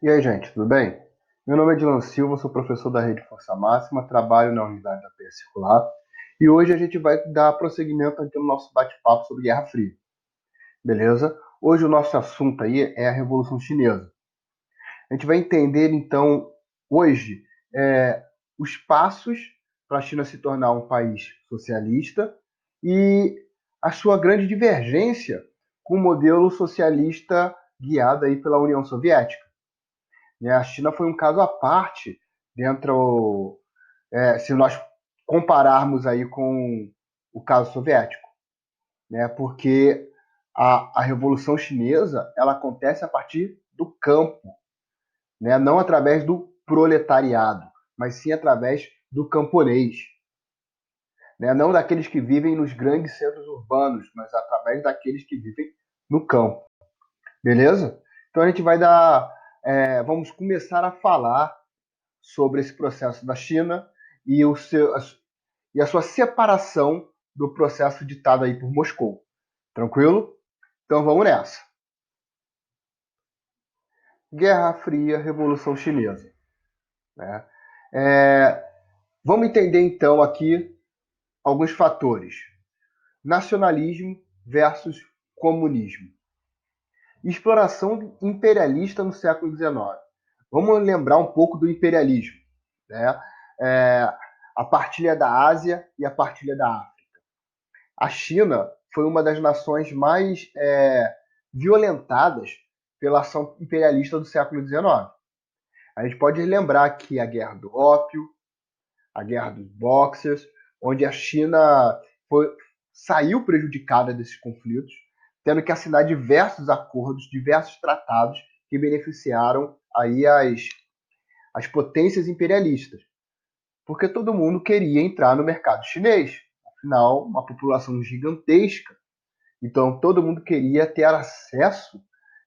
E aí, gente, tudo bem? Meu nome é Dylan Silva, sou professor da Rede Força Máxima, trabalho na unidade da PE Circular e hoje a gente vai dar prosseguimento aqui no nosso bate-papo sobre Guerra Fria, beleza? Hoje o nosso assunto aí é a Revolução Chinesa. A gente vai entender, então, hoje, os passos para a China se tornar um país socialista e a sua grande divergência com o modelo socialista guiado aí pela União Soviética, né? A China foi um caso à parte dentro, se nós compararmos aí com o caso soviético, né? Porque a Revolução Chinesa ela acontece a partir do campo, né? Não através do proletariado, mas sim através do camponês, né? Não daqueles que vivem nos grandes centros urbanos, mas através daqueles que vivem no campo, beleza? Então a gente vai vamos começar a falar sobre esse processo da China e, e a sua separação do processo ditado aí por Moscou. Tranquilo? Então vamos nessa. Guerra Fria, Revolução Chinesa. Né? É, vamos entender então aqui alguns fatores. Nacionalismo versus comunismo. Exploração imperialista no século XIX. Vamos lembrar um pouco do imperialismo, né? É, a partilha da Ásia e a partilha da África. A China foi uma das nações mais violentadas pela ação imperialista do século XIX. A gente pode lembrar aqui a Guerra do Ópio, a Guerra dos Boxers, onde a China saiu prejudicada desses conflitos, tendo que assinar diversos acordos, diversos tratados que beneficiaram aí as potências imperialistas, porque todo mundo queria entrar no mercado chinês. Afinal, uma população gigantesca. Então, todo mundo queria ter acesso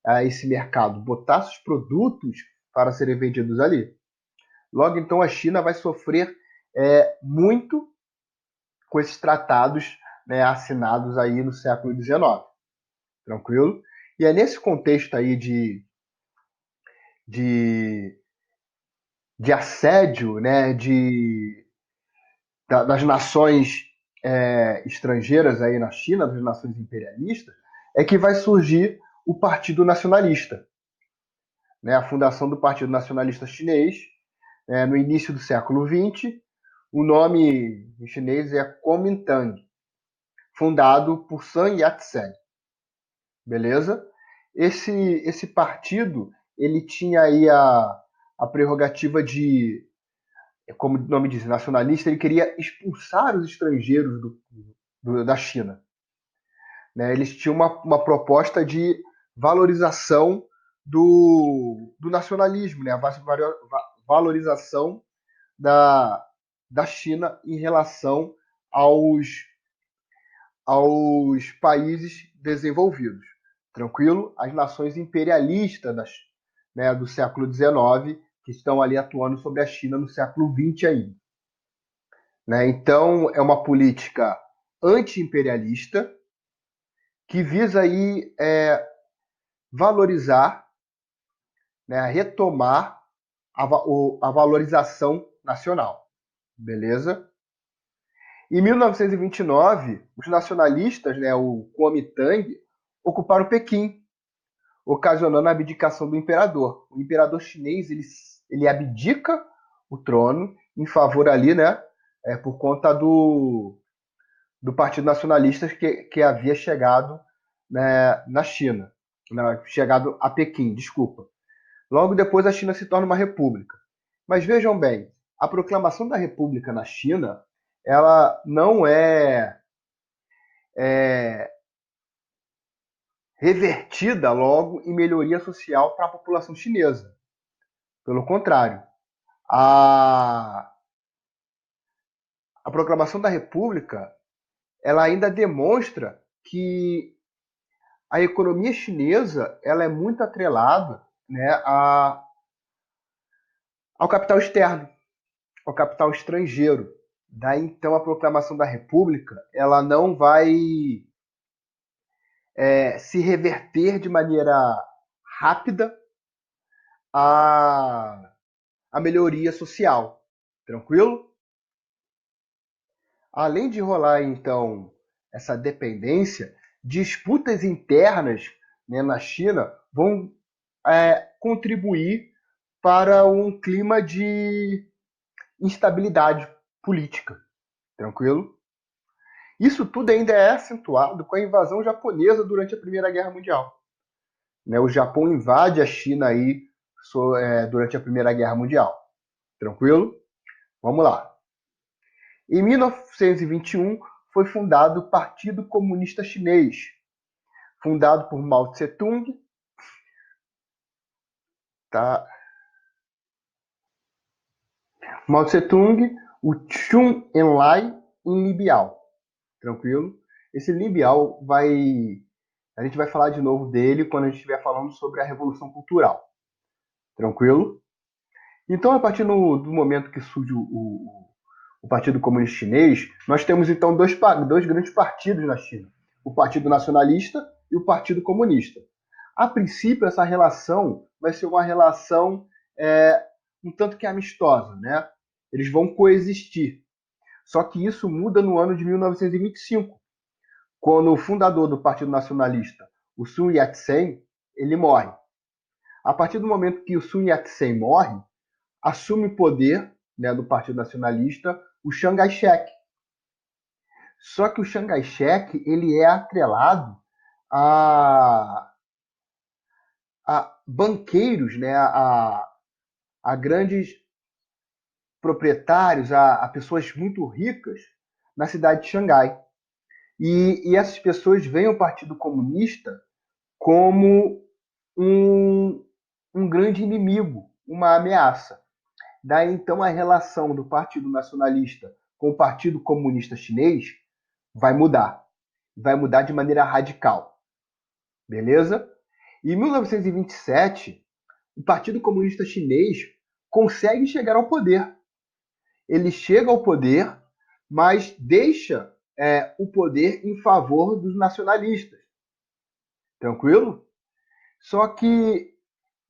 a esse mercado, botar seus produtos para serem vendidos ali. Logo, então, a China vai sofrer muito com esses tratados, né, assinados aí no século XIX. Tranquilo? E é nesse contexto aí de, de assédio, né, das nações estrangeiras aí na China, das nações imperialistas, é que vai surgir o Partido Nacionalista, né, a fundação do Partido Nacionalista Chinês, no início do século XX. O nome em chinês é Kuomintang, fundado por Sun Yat-sen, beleza? Esse partido ele tinha aí a prerrogativa de, como o nome diz, nacionalista. Ele queria expulsar os estrangeiros da China, né? Eles tinham uma proposta de valorização do nacionalismo, né? A valorização da, da China em relação aos, aos países desenvolvidos. Tranquilo? As nações imperialistas do século XIX, que estão ali atuando sobre a China no século XX ainda. Né? Então, é uma política anti-imperialista que visa aí valorizar, né, retomar a valorização nacional. Beleza? Em 1929, os nacionalistas, né, o Kuomintang, ocuparam Pequim, ocasionando a abdicação do imperador. O imperador chinês ele abdica o trono em favor ali, né, por conta do Partido Nacionalista que havia chegado, né, na China, né, chegado a Pequim, desculpa. Logo depois a China se torna uma república. Mas vejam bem, a proclamação da república na China, ela não é revertida logo em melhoria social para a população chinesa. Pelo contrário, a, a proclamação da república, ela ainda demonstra que a economia chinesa ela é muito atrelada, né, ao capital externo, ao capital estrangeiro. Daí então a proclamação da República ela não vai se reverter de maneira rápida a, a melhoria social. Tranquilo? Além de rolar, então, essa dependência, disputas internas, né, na China vão contribuir para um clima de instabilidade política. Tranquilo? Isso tudo ainda é acentuado com a invasão japonesa durante a Primeira Guerra Mundial. Né, o Japão invade a China aí durante a Primeira Guerra Mundial. Tranquilo? Vamos lá. Em 1921 foi fundado o Partido Comunista Chinês, fundado por Mao Tse-tung, tá? Mao Tse-tung, o Chun Enlai e Lin Biao. Tranquilo? Esse Lin Biao a gente vai falar de novo dele quando a gente estiver falando sobre a Revolução Cultural. Tranquilo? Então, a partir do momento que surge o Partido Comunista Chinês, nós temos então dois grandes partidos na China: o Partido Nacionalista e o Partido Comunista. A princípio, essa relação vai ser uma relação um tanto que amistosa, né? Eles vão coexistir. Só que isso muda no ano de 1925, quando o fundador do Partido Nacionalista, o Sun Yat-sen, ele morre. A partir do momento que o Sun Yat-sen morre, assume o poder, né, do Partido Nacionalista o Chiang Kai-shek. Só que o Chiang Kai-shek ele é atrelado a, a banqueiros, né, a grandes proprietários, a pessoas muito ricas na cidade de Xangai. E essas pessoas veem o Partido Comunista como um grande inimigo, uma ameaça. Daí então a relação do Partido Nacionalista com o Partido Comunista Chinês vai mudar. Vai mudar de maneira radical. Beleza? Em 1927, o Partido Comunista Chinês consegue chegar ao poder. Ele chega ao poder, mas deixa o poder em favor dos nacionalistas. Tranquilo? Só que,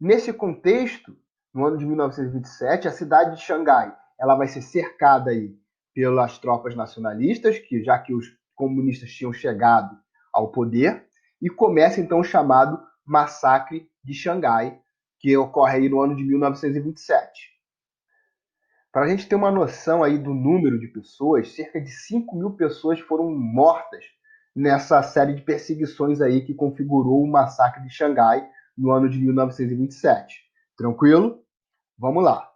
nesse contexto, no ano de 1927, a cidade de Xangai ela vai ser cercada aí pelas tropas nacionalistas, já que os comunistas tinham chegado ao poder, e começa então o chamado Massacre de Xangai, que ocorre aí no ano de 1927. Para a gente ter uma noção aí do número de pessoas, cerca de 5.000 pessoas foram mortas nessa série de perseguições aí que configurou o Massacre de Xangai no ano de 1927. Tranquilo? Vamos lá.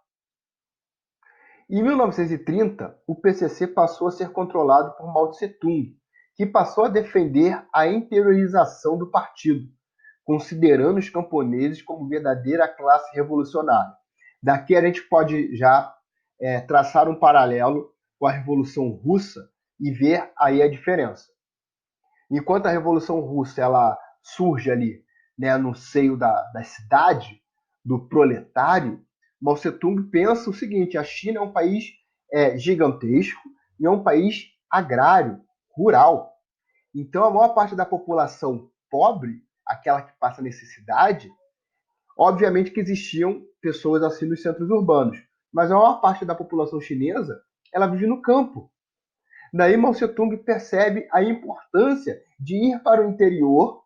Em 1930, o PCC passou a ser controlado por Mao Tse-tung, que passou a defender a interiorização do partido, considerando os camponeses como verdadeira classe revolucionária. Daqui a gente pode já traçar um paralelo com a Revolução Russa e ver aí a diferença. Enquanto a Revolução Russa ela surge ali, né, no seio da cidade, do proletário, Mao Tse-tung pensa o seguinte: a China é um país gigantesco e é um país agrário, rural. Então, a maior parte da população pobre, aquela que passa necessidade, obviamente que existiam pessoas assim nos centros urbanos, mas a maior parte da população chinesa ela vive no campo. Daí Mao Tse-tung percebe a importância de ir para o interior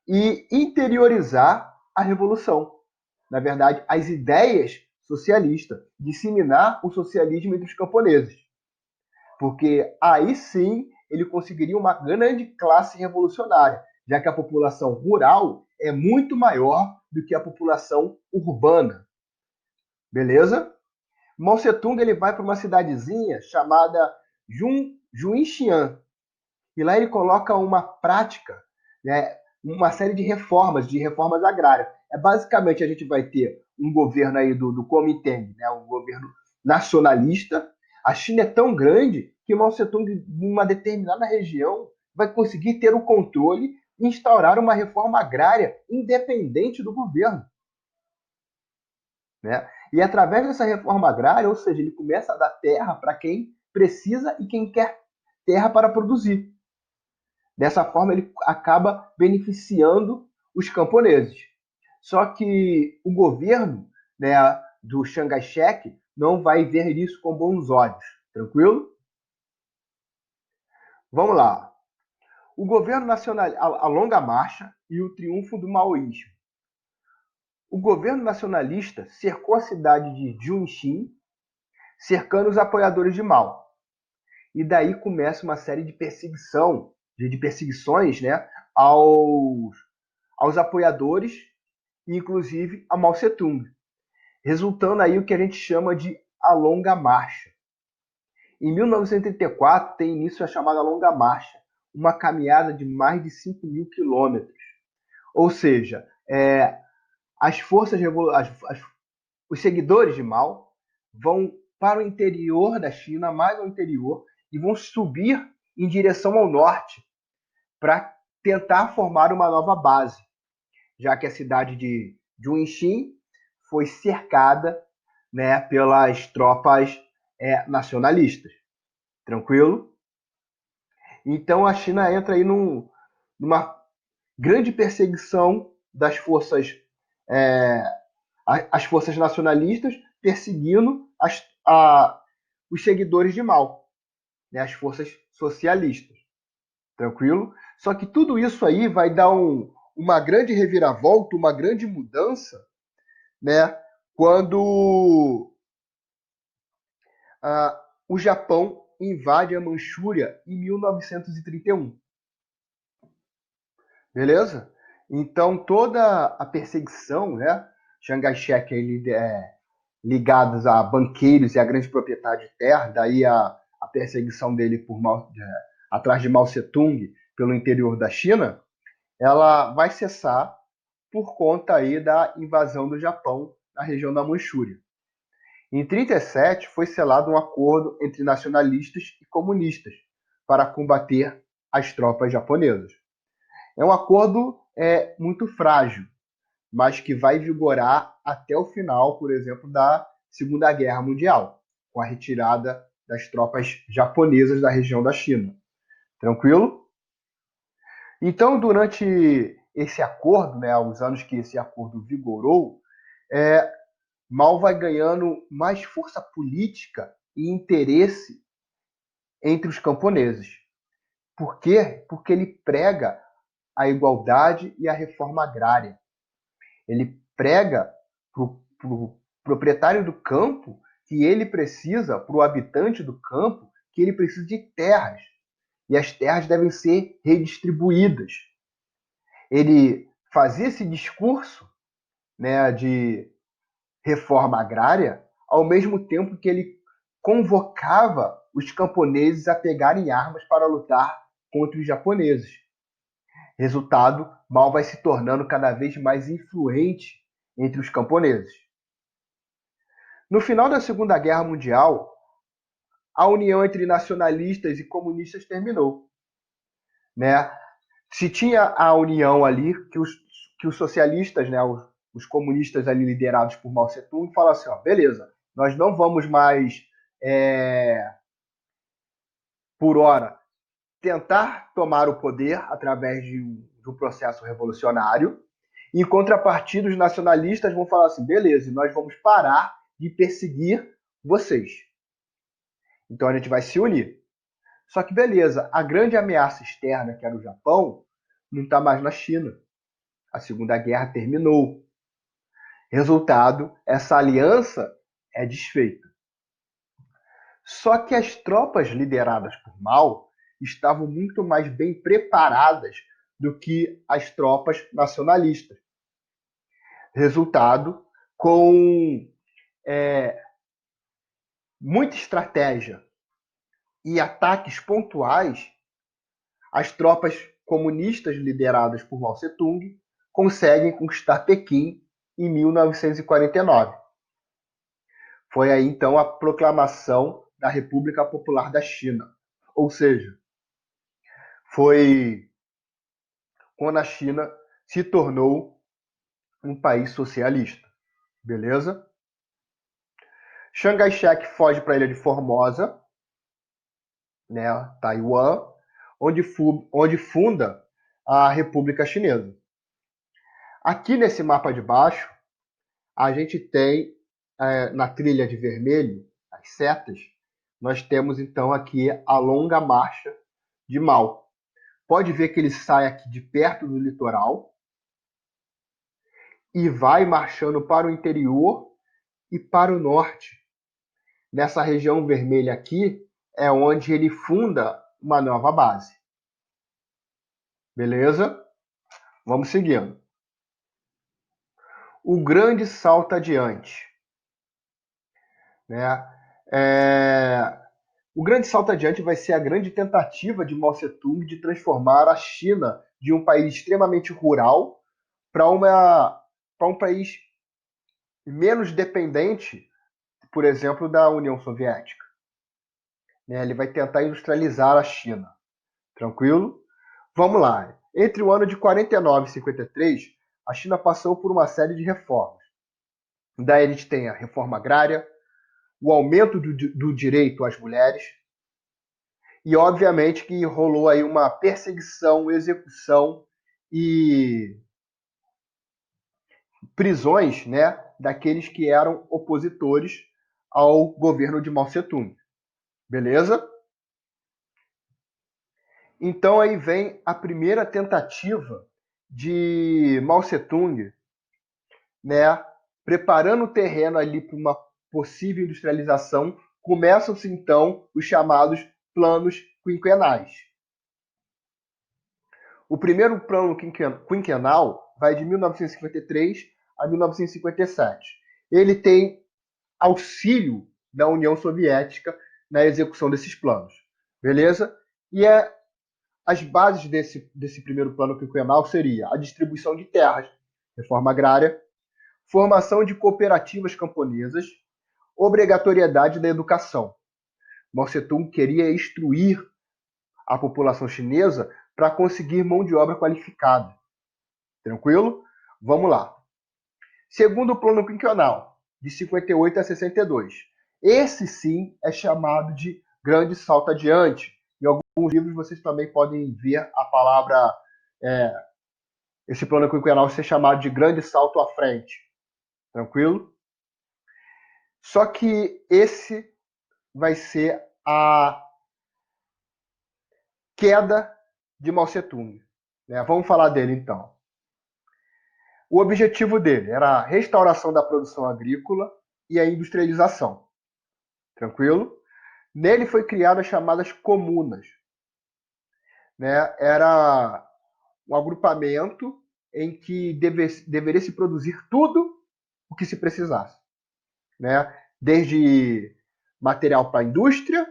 e interiorizar a revolução. Na verdade, as ideias socialistas, disseminar o socialismo entre os camponeses. Porque aí sim ele conseguiria uma grande classe revolucionária, já que a população rural é muito maior do que a população urbana. Beleza? Mao Tse-tung ele vai para uma cidadezinha chamada Junxian. E lá ele coloca uma prática, né, uma série de reformas agrárias. Basicamente, a gente vai ter um governo aí do Kuomintang, né, um governo nacionalista. A China é tão grande que Mao Tse-tung, em uma determinada região, vai conseguir ter o controle e instaurar uma reforma agrária independente do governo. Né? E através dessa reforma agrária, ou seja, ele começa a dar terra para quem precisa e quem quer terra para produzir. Dessa forma, ele acaba beneficiando os camponeses. Só que o governo, né, do Chiang Kai-shek não vai ver isso com bons olhos. Tranquilo? Vamos lá. O governo nacional, a longa marcha e o triunfo do maoísmo. O governo nacionalista cercou a cidade de Junxin, cercando os apoiadores de Mao. E daí começa uma série de perseguições, né, aos apoiadores, inclusive a Mao Tse-tung, resultando aí o que a gente chama de a Longa Marcha. Em 1934 tem início a chamada Longa Marcha, uma caminhada de mais de 5.000 quilômetros. Ou seja, as forças os seguidores de Mao vão para o interior da China, mais ao interior, e vão subir em direção ao norte para tentar formar uma nova base, já que a cidade de Junxin foi cercada, né, pelas tropas nacionalistas. Tranquilo? Então a China entra aí numa grande perseguição das forças, as forças nacionalistas, perseguindo os seguidores de Mao, né, as forças socialistas. Tranquilo? Só que tudo isso aí vai dar uma grande reviravolta, uma grande mudança, né, quando o Japão invade a Manchúria em 1931. Beleza? Então toda a perseguição, né, Chiang Kai-shek ligados a banqueiros e a grande propriedade de terra, daí a perseguição dele atrás de Mao Tse-tung pelo interior da China, ela vai cessar por conta aí da invasão do Japão na região da Manchúria. Em 1937 foi selado um acordo entre nacionalistas e comunistas para combater as tropas japonesas. É um acordo muito frágil, mas que vai vigorar até o final, por exemplo, da Segunda Guerra Mundial, com a retirada das tropas japonesas da região da China. Tranquilo? Então, durante esse acordo, né, os anos que esse acordo vigorou, Mao vai ganhando mais força política e interesse entre os camponeses. Por quê? Porque ele prega a igualdade e a reforma agrária. Ele prega para o proprietário do campo que ele precisa, para o habitante do campo, que ele precisa de terras. E as terras devem ser redistribuídas. Ele fazia esse discurso, né, de reforma agrária, ao mesmo tempo que ele convocava os camponeses a pegarem armas para lutar contra os japoneses. Resultado, Mao vai se tornando cada vez mais influente entre os camponeses. No final da Segunda Guerra Mundial, a união entre nacionalistas e comunistas terminou, né? Se tinha a união ali que os socialistas, né, os comunistas ali liderados por Mao Tse-tung, falaram assim, ó, beleza, nós não vamos mais, por hora, tentar tomar o poder através de um processo revolucionário. Em contrapartida, os nacionalistas vão falar assim, beleza, nós vamos parar de perseguir vocês. Então a gente vai se unir. Só que beleza, a grande ameaça externa, que era o Japão, não está mais na China. A Segunda Guerra terminou. Resultado, essa aliança é desfeita. Só que as tropas lideradas por Mao estavam muito mais bem preparadas do que as tropas nacionalistas. Resultado, com muita estratégia e ataques pontuais, as tropas comunistas lideradas por Mao Tse-tung conseguem conquistar Pequim em 1949. Foi aí então a proclamação da República Popular da China. Ou seja, foi quando a China se tornou um país socialista. Beleza? Chiang Kai-shek foge para a ilha de Formosa, né, Taiwan, onde funda a República Chinesa. Aqui nesse mapa de baixo, a gente tem, na trilha de vermelho, as setas, nós temos então aqui a longa marcha de Mao. Pode ver que ele sai aqui de perto do litoral e vai marchando para o interior e para o norte. Nessa região vermelha aqui é onde ele funda uma nova base. Beleza? Vamos seguindo. O grande salto adiante. Né? O grande salto adiante vai ser a grande tentativa de Mao Tse-tung de transformar a China de um país extremamente rural para um país menos dependente, por exemplo, da União Soviética. Né? Ele vai tentar industrializar a China. Tranquilo? Vamos lá. Entre o ano de 49 e 53, a China passou por uma série de reformas. Daí a gente tem a reforma agrária, o aumento do direito às mulheres, e obviamente que rolou aí uma perseguição, execução e prisões, né, daqueles que eram opositores ao governo de Mao Tse-tung. Beleza? Então aí vem a primeira tentativa de Mao Tse-tung, né, preparando o terreno ali para uma possível industrialização. Começam-se então os chamados planos quinquenais. O primeiro plano quinquenal vai de 1953 a 1957. Ele tem auxílio da União Soviética na execução desses planos. Beleza? E as bases desse primeiro plano quinquenal seria a distribuição de terras, reforma agrária, formação de cooperativas camponesas, obrigatoriedade da educação. Mao Tse-tung queria instruir a população chinesa para conseguir mão de obra qualificada. Tranquilo? Vamos lá. Segundo o plano quinquenal, de 58 a 62. Esse sim é chamado de grande salto adiante. Em alguns livros vocês também podem ver a palavra, esse plano quinquenal ser chamado de grande salto à frente. Tranquilo? Só que esse vai ser a queda de Mao Tse-tung. Né? Vamos falar dele então. O objetivo dele era a restauração da produção agrícola e a industrialização. Tranquilo? Nele foi criada as chamadas comunas. Né? Era um agrupamento em que deveria se produzir tudo o que se precisasse. Né? Desde material para a indústria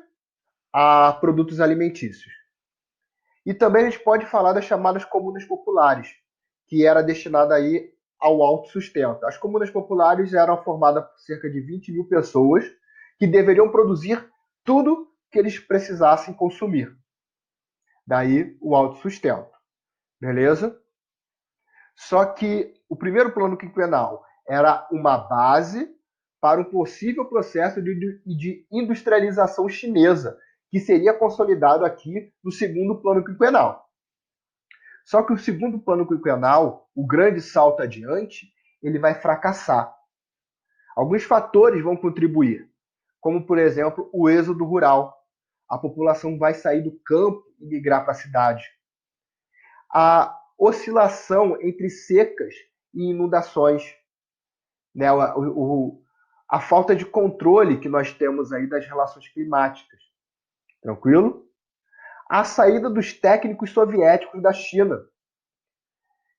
a produtos alimentícios. E também a gente pode falar das chamadas comunas populares, que era destinada aí ao autossustento. As comunas populares eram formadas por cerca de 20 mil pessoas que deveriam produzir tudo que eles precisassem consumir. Daí o autossustento. Beleza? Só que o primeiro plano quinquenal era uma base para um possível processo de industrialização chinesa, que seria consolidado aqui no segundo plano quinquenal. Só que o segundo plano quinquenal, o grande salto adiante, ele vai fracassar. Alguns fatores vão contribuir, como, por exemplo, o êxodo rural. A população vai sair do campo e migrar para a cidade. A oscilação entre secas e inundações. Né? A falta de controle que nós temos aí das relações climáticas. Tranquilo? A saída dos técnicos soviéticos da China.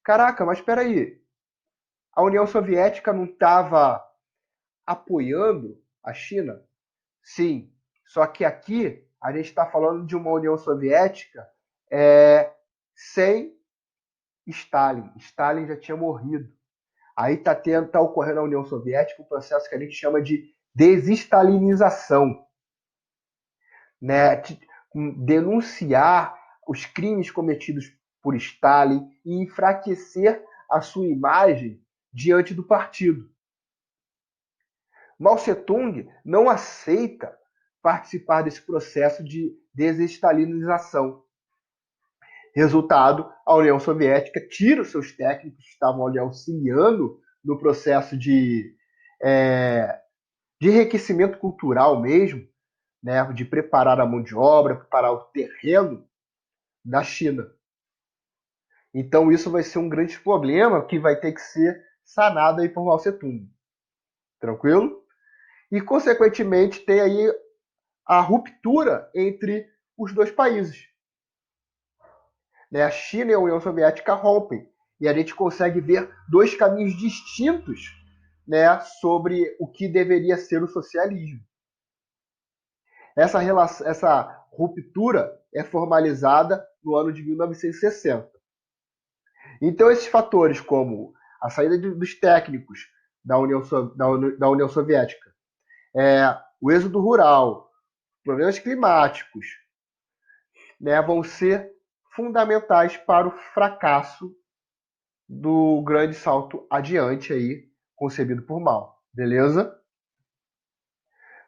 Caraca, mas espera aí. A União Soviética não estava apoiando a China? Sim. Só que aqui a gente está falando de uma União Soviética sem Stalin. Stalin já tinha morrido. Aí está ocorrendo na União Soviética um processo que a gente chama de desestalinização. Né? Denunciar os crimes cometidos por Stalin e enfraquecer a sua imagem diante do partido. Mao Tse-tung não aceita participar desse processo de desestalinização. Resultado, a União Soviética tira os seus técnicos que estavam ali auxiliando no processo de enriquecimento cultural mesmo, né, de preparar a mão de obra, preparar o terreno da China. Então isso vai ser um grande problema que vai ter que ser sanado aí por Mao Tse-tung. Tranquilo? E, consequentemente, tem aí a ruptura entre os dois países. Né? A China e a União Soviética rompem. E a gente consegue ver dois caminhos distintos, né, sobre o que deveria ser o socialismo. Essa ruptura é formalizada no ano de 1960. Então, esses fatores, como a saída dos técnicos da União Soviética, o êxodo rural, problemas climáticos, né, vão ser fundamentais para o fracasso do grande salto adiante aí, concebido por Mao. Beleza?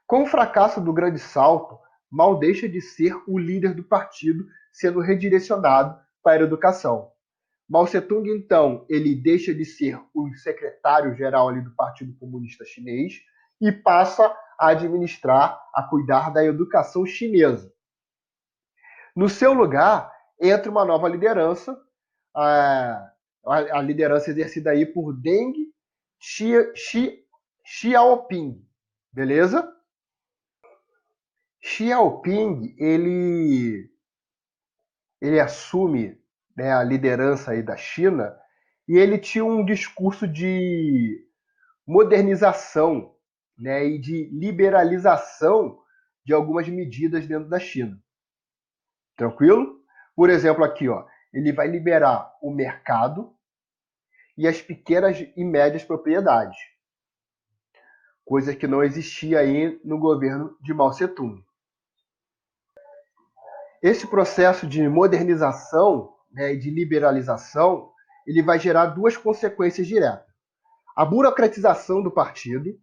Com o fracasso do grande salto, Mao deixa de ser o líder do partido, sendo redirecionado para a educação. Mao Tse-tung, então, ele deixa de ser o secretário-geral ali do Partido Comunista Chinês e passa a administrar, a cuidar da educação chinesa. No seu lugar, entra uma nova liderança, a liderança exercida aí por Deng Xiaoping, beleza? Xiaoping, ele assume, né, a liderança aí da China e ele tinha um discurso de modernização, né, e de liberalização de algumas medidas dentro da China. Tranquilo? Por exemplo, aqui, ó, ele vai liberar o mercado e as pequenas e médias propriedades, coisa que não existia aí no governo de Mao Tse-tung. Esse processo de modernização, né, e de liberalização, ele vai gerar duas consequências diretas: a burocratização do partido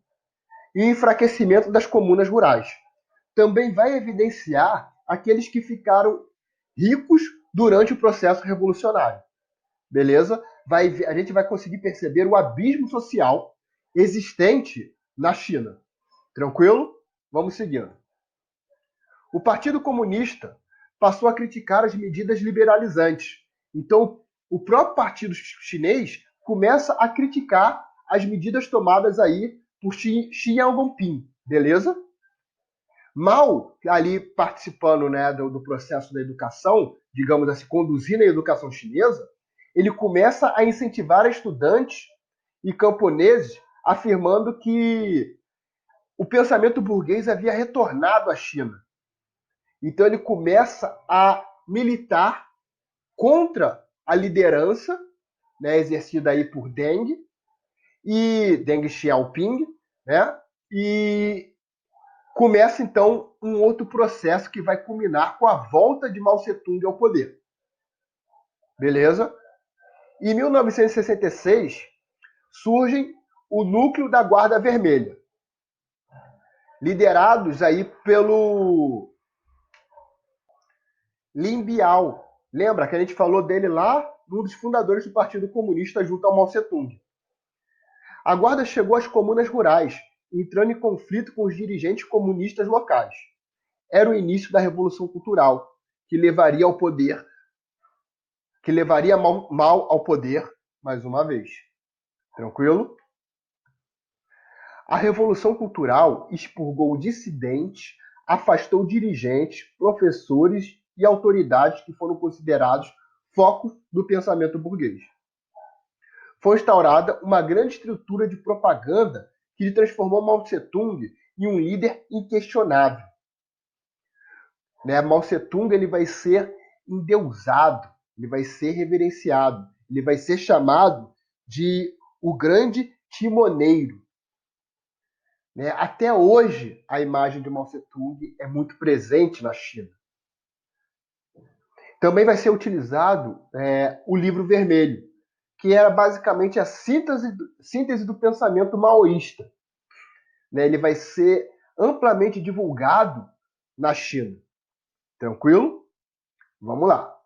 e o enfraquecimento das comunas rurais. Também vai evidenciar aqueles que ficaram ricos durante o processo revolucionário. Beleza? A gente vai conseguir perceber o abismo social existente na China. Tranquilo? Vamos seguindo. O Partido Comunista passou a criticar as medidas liberalizantes. Então, o próprio partido chinês começa a criticar as medidas tomadas aí por Xi Jinping, beleza? Mao, ali participando, né, do processo da educação, digamos assim, conduzindo a educação chinesa, ele começa a incentivar estudantes e camponeses, afirmando que o pensamento burguês havia retornado à China. Então ele começa a militar contra a liderança, né, exercida aí por Deng Xiaoping, né, e começa então um outro processo que vai culminar com a volta de Mao Tse-tung ao poder. Beleza? Em 1966 surge o núcleo da Guarda Vermelha, liderados aí pelo Lin Biao. Lembra que a gente falou dele lá, um dos fundadores do Partido Comunista junto ao Mao Tse-tung. A Guarda chegou às comunas rurais, entrando em conflito com os dirigentes comunistas locais. Era o início da Revolução Cultural, que levaria Mao ao poder mais uma vez. Tranquilo? A Revolução Cultural expurgou dissidentes, afastou dirigentes, professores e autoridades que foram considerados focos do pensamento burguês. Foi instaurada uma grande estrutura de propaganda que transformou Mao Tse-tung em um líder inquestionável. Né? Mao Tse-tung ele vai ser endeusado, ele vai ser reverenciado, ele vai ser chamado de o grande timoneiro. Né? Até hoje, a imagem de Mao Tse-tung é muito presente na China. Também vai ser utilizado o livro vermelho, que era basicamente a síntese do pensamento maoísta. Né? Ele vai ser amplamente divulgado na China. Tranquilo? Vamos lá.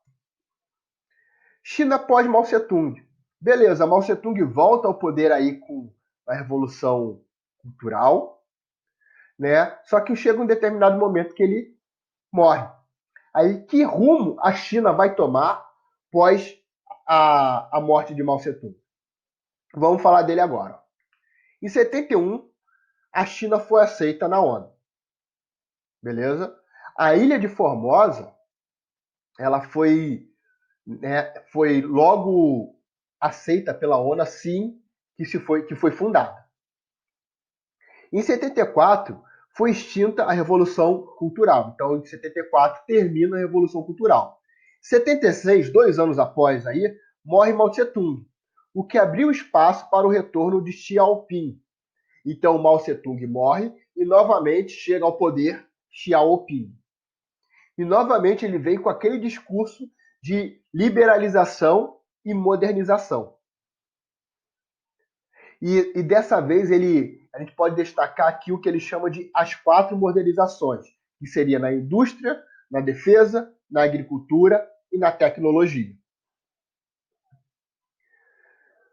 China pós Mao Tse-tung. Beleza, Mao Tse-tung volta ao poder aí com a Revolução Cultural, né? Só que chega um determinado momento que ele morre. Aí, que rumo a China vai tomar pós a morte de Mao Tse-tung? Vamos falar dele agora. Em 71, a China foi aceita na ONU. Beleza? A ilha de Formosa, ela foi logo aceita pela ONU assim que foi fundada. Em 74, foi extinta a Revolução Cultural. Então, em 74, termina a Revolução Cultural. Em 76, 2 anos após aí, morre Mao Tse-tung, o que abriu espaço para o retorno de Xiaoping. Então, Mao Tse-tung morre e novamente chega ao poder Xiaoping. E novamente ele vem com aquele discurso de liberalização e modernização. E dessa vez a gente pode destacar aqui o que ele chama de as 4 modernizações, que seria na indústria, na defesa, na agricultura e na tecnologia.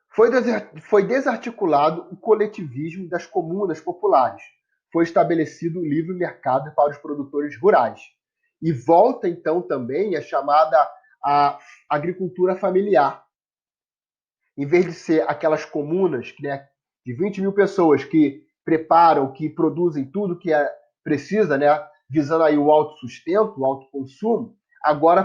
Foi desarticulado o coletivismo das comunas populares. Foi estabelecido o livre mercado para os produtores rurais. E volta então também a chamada a agricultura familiar. Em vez de ser aquelas comunas né, de 20 mil pessoas que preparam, que produzem tudo que precisa, né, visando aí o autossustento, o autoconsumo, agora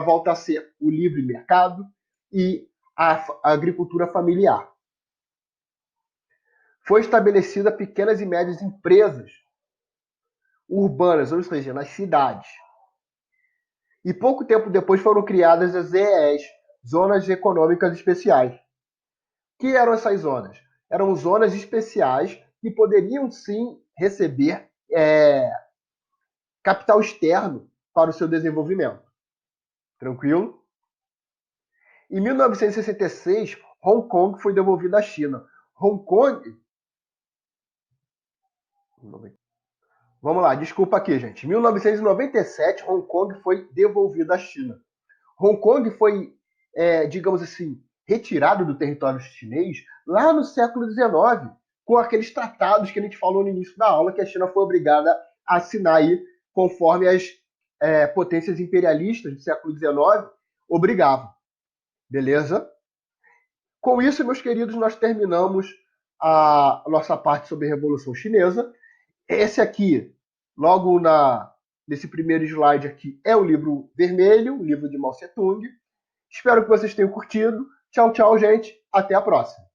volta a ser o livre mercado e a agricultura familiar. Foi estabelecida pequenas e médias empresas urbanas, ou seja, nas cidades. E pouco tempo depois foram criadas as ZEEs, Zonas Econômicas Especiais. O que eram essas zonas? Eram zonas especiais que poderiam sim receber capital externo para o seu desenvolvimento. Tranquilo? Em 1966, Hong Kong foi devolvida à China. Hong Kong. Vamos lá, desculpa aqui, gente. Em 1997, Hong Kong foi devolvida à China. Hong Kong foi, digamos assim, retirado do território chinês lá no século XIX, com aqueles tratados que a gente falou no início da aula, que a China foi obrigada a assinar aí, conforme as potências imperialistas do século XIX obrigavam. Beleza? Com isso, meus queridos, nós terminamos a nossa parte sobre a Revolução Chinesa. Esse aqui, logo nesse primeiro slide aqui, é o livro vermelho, o livro de Mao Tse-tung. Espero que vocês tenham curtido. Tchau, tchau, gente. Até a próxima.